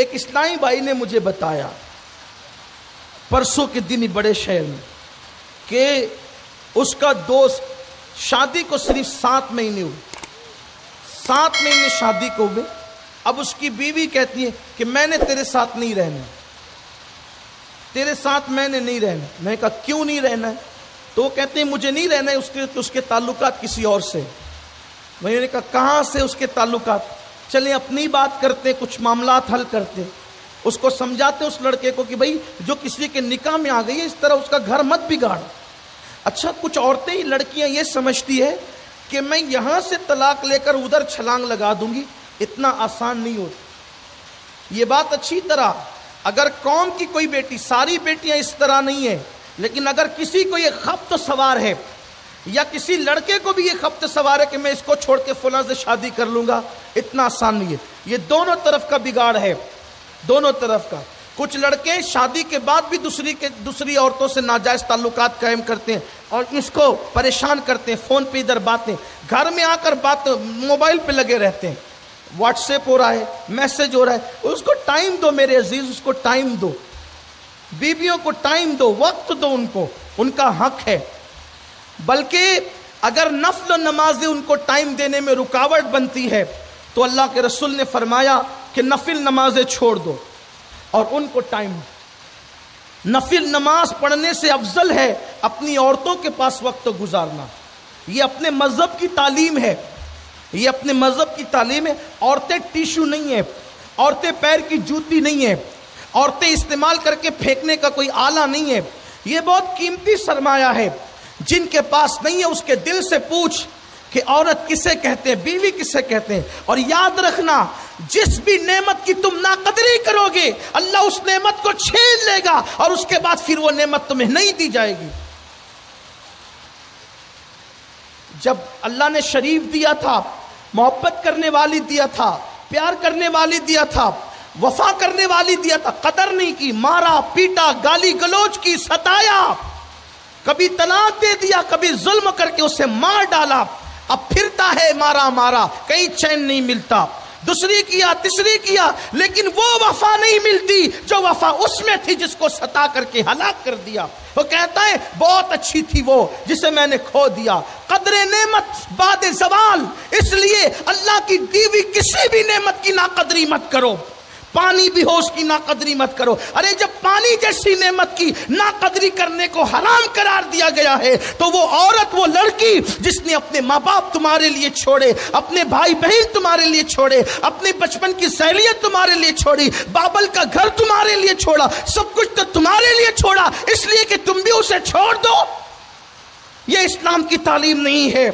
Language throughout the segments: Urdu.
ایک اسلامی بھائی نے مجھے بتایا پرسوں کے دن ہی بڑے شہر میں کہ اس کا دوست شادی کو صرف 7 مہینے ہوئے، 7 مہینے شادی کو ہوئے، اب اس کی بیوی کہتی ہے کہ میں نے تیرے ساتھ نہیں رہنا، تیرے ساتھ میں نے نہیں رہنا۔ میں نے کہا کیوں نہیں رہنا ہے؟ تو وہ کہتے ہیں مجھے نہیں رہنا ہے، اس کے تعلقات کسی اور سے۔ میں نے کہا کہاں سے اس کے تعلقات؟ چلیں اپنی بات کرتے، کچھ معاملات حل کرتے، اس کو سمجھاتے اس لڑکے کو کہ بھائی جو کسی کے نکاح میں آ گئی ہے اس طرح اس کا گھر مت بگاڑ۔ اچھا کچھ عورتیں لڑکیاں یہ سمجھتی ہے کہ میں یہاں سے طلاق لے کر ادھر چھلانگ لگا دوں گی، اتنا آسان نہیں ہوتا۔ یہ بات اچھی طرح اگر قوم کی کوئی بیٹی، ساری بیٹیاں اس طرح نہیں ہیں، لیکن اگر کسی کو یہ خبط سوار ہے یا کسی لڑکے کو بھی یہ خبط سوار ہے کہ میں اس کو چھوڑ کے فلاں سے شادی کر لوں گا، اتنا آسان نہیں ہے۔ یہ دونوں طرف کا بگاڑ ہے، دونوں طرف کا۔ کچھ لڑکے شادی کے بعد بھی دوسری عورتوں سے ناجائز تعلقات قائم کرتے ہیں اور اس کو پریشان کرتے ہیں، فون پہ ادھر باتیں، گھر میں آ کر بات موبائل پہ لگے رہتے ہیں، واٹس ایپ ہو رہا ہے، میسج ہو رہا ہے۔ اس کو ٹائم دو میرے عزیز، اس کو ٹائم دو، بیویوں کو ٹائم دو، وقت دو ان کو، ان کا حق ہے۔ بلکہ اگر نفل نمازیں ان کو ٹائم دینے میں رکاوٹ بنتی ہے تو اللہ کے رسول نے فرمایا کہ نفل نمازیں چھوڑ دو اور ان کو ٹائم دو۔ نفل نماز پڑھنے سے افضل ہے اپنی عورتوں کے پاس وقت گزارنا۔ یہ اپنے مذہب کی تعلیم ہے، یہ اپنے مذہب کی تعلیم ہے۔ عورتیں ٹیشو نہیں ہیں، عورتیں پیر کی جوتی نہیں ہیں، عورتیں استعمال کر کے پھینکنے کا کوئی آلہ نہیں ہے۔ یہ بہت قیمتی سرمایہ ہے۔ جن کے پاس نہیں ہے اس کے دل سے پوچھ کہ عورت کسے کہتے ہیں، بیوی کسے کہتے ہیں۔ اور یاد رکھنا جس بھی نعمت کی تم ناقدری کرو گے اللہ اس نعمت کو چھین لے گا اور اس کے بعد پھر وہ نعمت تمہیں نہیں دی جائے گی۔ جب اللہ نے شریف دیا تھا، محبت کرنے والی دیا تھا، پیار کرنے والی دیا تھا، وفا کرنے والی دیا تھا، قدر نہیں کی، مارا پیٹا، گالی گلوچ کی، ستایا، کبھی طلاق دے دیا، کبھی ظلم کر کے اسے مار ڈالا، اب پھرتا ہے مارا مارا، کہیں چین نہیں ملتا، دوسری کیا، تیسری کیا، لیکن وہ وفا نہیں ملتی جو وفا اس میں تھی جس کو ستا کر کے ہلاک کر دیا۔ وہ کہتا ہے بہت اچھی تھی وہ جسے میں نے کھو دیا۔ قدر نعمت بعد زوال، اس لیے اللہ کی دی ہوئی کسی بھی نعمت کی ناقدری مت کرو۔ پانی بھی ہو اس کی ناقدری مت کرو۔ ارے جب پانی جیسی نعمت کی ناقدری کرنے کو حرام قرار دیا گیا ہے تو وہ عورت، وہ لڑکی جس نے اپنے ماں باپ تمہارے لیے چھوڑے، اپنے بھائی بہن تمہارے لیے چھوڑے، اپنے بچپن کی سہیلیت تمہارے لیے چھوڑی، بابل کا گھر تمہارے لیے چھوڑا، سب کچھ تو تمہارے لیے چھوڑا، اس لیے کہ تم بھی اسے چھوڑ دو۔ یہ اسلام کی تعلیم نہیں ہے۔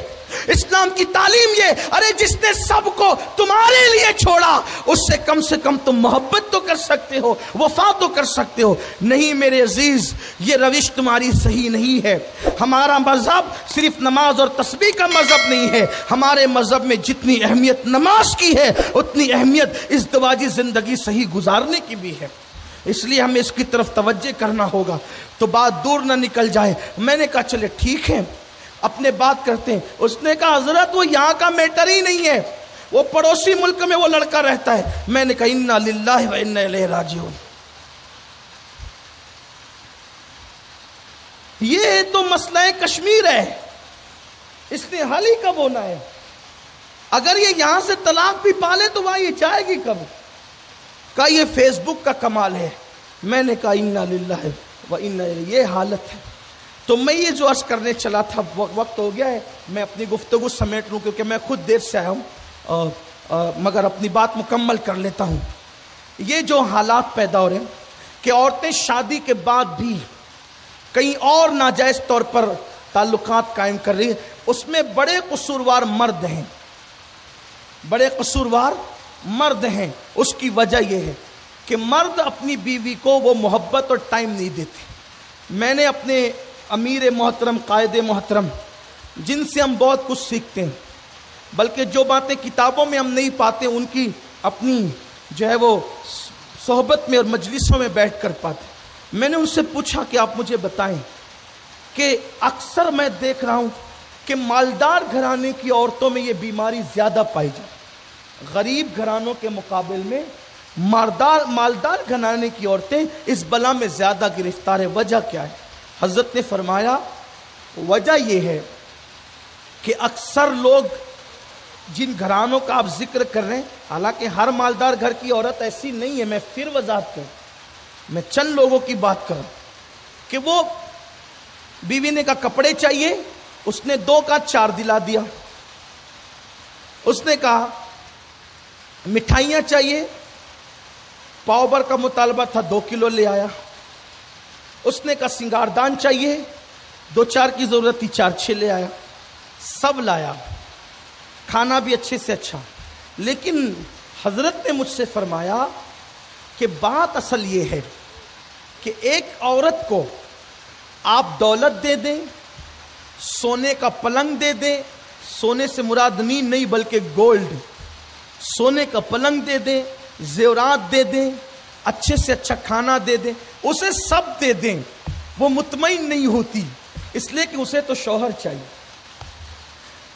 اسلام کی تعلیم یہ، ارے جس نے سب کو تمہارے لیے چھوڑا اس سے کم تم محبت تو کر سکتے ہو، وفا تو کر سکتے ہو۔ نہیں میرے عزیز، یہ روش تمہاری صحیح نہیں ہے۔ ہمارا مذہب صرف نماز اور تسبیح کا مذہب نہیں ہے۔ ہمارے مذہب میں جتنی اہمیت نماز کی ہے اتنی اہمیت ازدواجی زندگی صحیح گزارنے کی بھی ہے۔ اس لیے ہمیں اس کی طرف توجہ کرنا ہوگا تو بات دور نہ نکل جائے۔ میں نے کہا چلے ٹھیک ہے، اپنے بات کرتے ہیں۔ اس نے کہا حضرت وہ یہاں کا میٹر ہی نہیں ہے، وہ پڑوسی ملک میں وہ لڑکا رہتا ہے۔ میں نے کہا انا للہ و انا الیہ راجعون۔ یہ تو مسئلہ کشمیر ہے، اس نے حل ہی کب ہونا ہے؟ اگر یہ یہاں سے طلاق بھی پالے تو وہاں یہ جائے گی کب؟ کہا یہ فیس بک کا کمال ہے۔ میں نے کہا انا للہ و انا الیہ، یہ حالت ہے۔ تو میں یہ جو عرض کرنے چلا تھا، وقت ہو گیا ہے، میں اپنی گفتگو سمیٹ لوں کیونکہ میں خود دیر سے آیا ہوں، مگر اپنی بات مکمل کر لیتا ہوں۔ یہ جو حالات پیدا ہو رہے ہیں کہ عورتیں شادی کے بعد بھی کہیں اور ناجائز طور پر تعلقات قائم کر رہی ہیں، اس میں بڑے قصوروار مرد ہیں، بڑے قصوروار مرد ہیں۔ اس کی وجہ یہ ہے کہ مرد اپنی بیوی کو وہ محبت اور ٹائم نہیں دیتے۔ میں نے اپنے امیر محترم، قائد محترم، جن سے ہم بہت کچھ سیکھتے ہیں، بلکہ جو باتیں کتابوں میں ہم نہیں پاتے ان کی اپنی جو ہے وہ صحبت میں اور مجلسوں میں بیٹھ کر پاتے۔ میں نے ان سے پوچھا کہ آپ مجھے بتائیں کہ اکثر میں دیکھ رہا ہوں کہ مالدار گھرانے کی عورتوں میں یہ بیماری زیادہ پائی جاتی، غریب گھرانوں کے مقابل میں مالدار گھرانے کی عورتیں اس بلا میں زیادہ گرفتار ہے. وجہ کیا ہے؟ حضرت نے فرمایا وجہ یہ ہے کہ اکثر لوگ جن گھرانوں کا آپ ذکر کر رہے ہیں، حالانکہ ہر مالدار گھر کی عورت ایسی نہیں ہے، میں پھر وضاحت کروں، میں چند لوگوں کی بات کروں کہ وہ بیوی نے کہا کپڑے چاہیے، اس نے 2 کا 4 دلا دیا. اس نے کہا مٹھائیاں چاہیے، پاؤ بھر کا مطالبہ تھا 2 کلو لے آیا. اس نے کہا سنگار دان چاہیے، 2-4 کی ضرورت تھی، 4-6 لے آیا. سب لایا، کھانا بھی اچھے سے اچھا. لیکن حضرت نے مجھ سے فرمایا کہ بات اصل یہ ہے کہ ایک عورت کو آپ دولت دے دیں، سونے کا پلنگ دے دیں، سونے سے مراد نیند نہیں بلکہ گولڈ، سونے کا پلنگ دے دیں، زیورات دے دیں، اچھے سے اچھا کھانا دے دیں، اسے سب دے دیں، وہ مطمئن نہیں ہوتی، اس لیے کہ اسے تو شوہر چاہیے.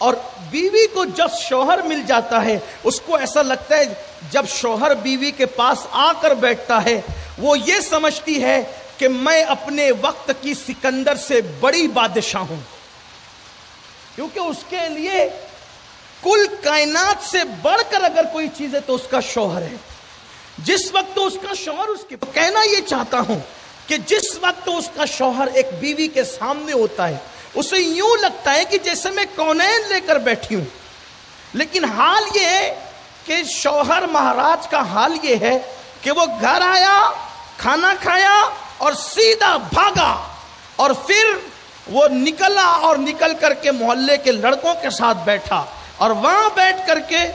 اور بیوی کو جب شوہر مل جاتا ہے اس کو ایسا لگتا ہے جب شوہر بیوی کے پاس آ کر بیٹھتا ہے وہ یہ سمجھتی ہے کہ میں اپنے وقت کی سکندر سے بڑی بادشاہ ہوں، کیونکہ اس کے لیے کل کائنات سے بڑھ کر اگر کوئی چیز ہے تو اس کا شوہر ہے. جس وقت اس کا شوہر اس کے کہنا یہ چاہتا ہوں کہ جس وقت اس کا شوہر ایک بیوی کے سامنے ہوتا ہے اسے یوں لگتا ہے کہ جیسے میں کونین لے کر بیٹھی ہوں. لیکن حال یہ ہے کہ شوہر مہاراج کا حال یہ ہے کہ وہ گھر آیا، کھانا کھایا اور سیدھا بھاگا، اور پھر وہ نکلا اور نکل کر کے محلے کے لڑکوں کے ساتھ بیٹھا، اور وہاں بیٹھ کر کے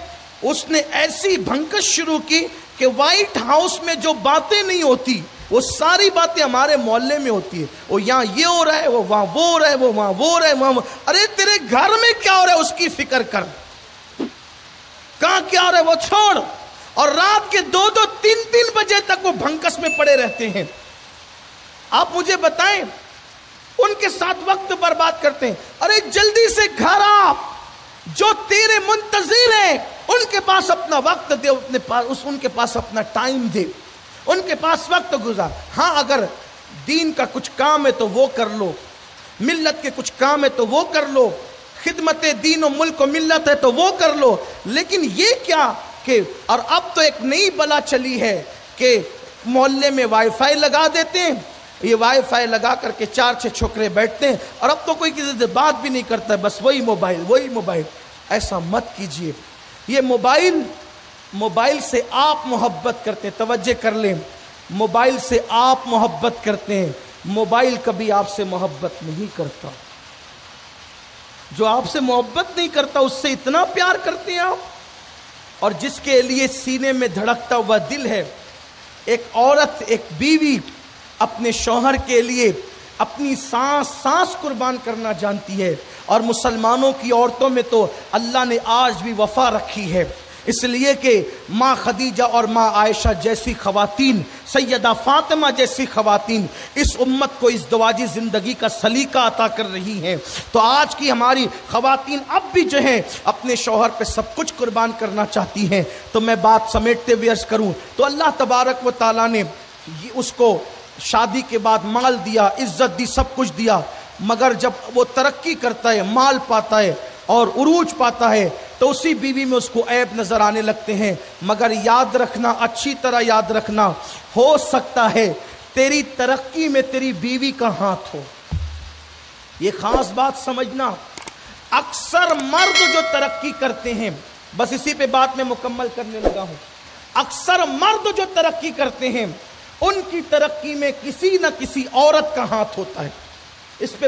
اس نے ایسی بھنکش شروع کی کہ وائٹ ہاؤس میں جو باتیں نہیں ہوتی وہ ساری باتیں ہمارے محلے میں ہوتی ہے. وہ یہاں یہ ہو رہا ہے، وہ وہاں وہ ہو رہا ہے، وہ وہاں وہ ہو رہا ہے، وہاں ارے تیرے گھر میں کیا ہو رہا ہے اس کی فکر کر، کہاں کیا ہو رہا ہے وہ چھوڑ. اور رات کے 2-2, 3-3 بجے تک وہ بھنکس میں پڑے رہتے ہیں. آپ مجھے بتائیں ان کے ساتھ وقت برباد کرتے ہیں. ارے جلدی سے گھر آ، جو تیرے منتظر ہیں ان کے پاس اپنا وقت دے، ان کے پاس اپنا ٹائم دے، ان کے پاس وقت گزار. ہاں اگر دین کا کچھ کام ہے تو وہ کر لو، ملت کے کچھ کام ہے تو وہ کر لو، خدمت دین و ملک و ملت ہے تو وہ کر لو. لیکن یہ کیا کہ اور اب تو ایک نئی بلا چلی ہے کہ محلے میں وائی فائی لگا دیتے ہیں، یہ وائی فائی لگا کر کے 4-6 چھوکرے بیٹھتے ہیں اور اب تو کوئی کسی سے بات بھی نہیں کرتا ہے، بس وہی موبائل. ایسا مت کیجئے. یہ موبائل سے آپ محبت کرتے ہیں، توجہ کر لیں، موبائل سے آپ محبت کرتے ہیں، موبائل کبھی آپ سے محبت نہیں کرتا. جو آپ سے محبت نہیں کرتا اس سے اتنا پیار کرتے ہیں آپ. اور جس کے لیے سینے میں دھڑکتا ہوا دل ہے، ایک عورت، ایک بیوی اپنے شوہر کے لیے اپنی سانس قربان کرنا جانتی ہے. اور مسلمانوں کی عورتوں میں تو اللہ نے آج بھی وفا رکھی ہے، اس لیے کہ ماں خدیجہ اور ماں عائشہ جیسی خواتین، سیدہ فاطمہ جیسی خواتین اس امت کو اس دواجی زندگی کا سلیقہ عطا کر رہی ہیں. تو آج کی ہماری خواتین اب بھی جو ہیں اپنے شوہر پہ سب کچھ قربان کرنا چاہتی ہیں. تو میں بات سمیٹتے ہوئے عرض کروں تو اللہ تبارک و تعالیٰ نے اس کو شادی کے بعد مال دیا، عزت دی، سب کچھ دیا، مگر جب وہ ترقی کرتا ہے، مال پاتا ہے اور عروج پاتا ہے تو اسی بیوی میں اس کو عیب نظر آنے لگتے ہیں. مگر یاد رکھنا، اچھی طرح یاد رکھنا، ہو سکتا ہے تیری ترقی میں تیری بیوی کا ہاتھ ہو. یہ خاص بات سمجھنا. اکثر مرد جو ترقی کرتے ہیں، بس اسی پہ بات میں مکمل کرنے لگا ہوں، اکثر مرد جو ترقی کرتے ہیں ان کی ترقی میں کسی نہ کسی عورت کا ہاتھ ہوتا ہے. اس پہ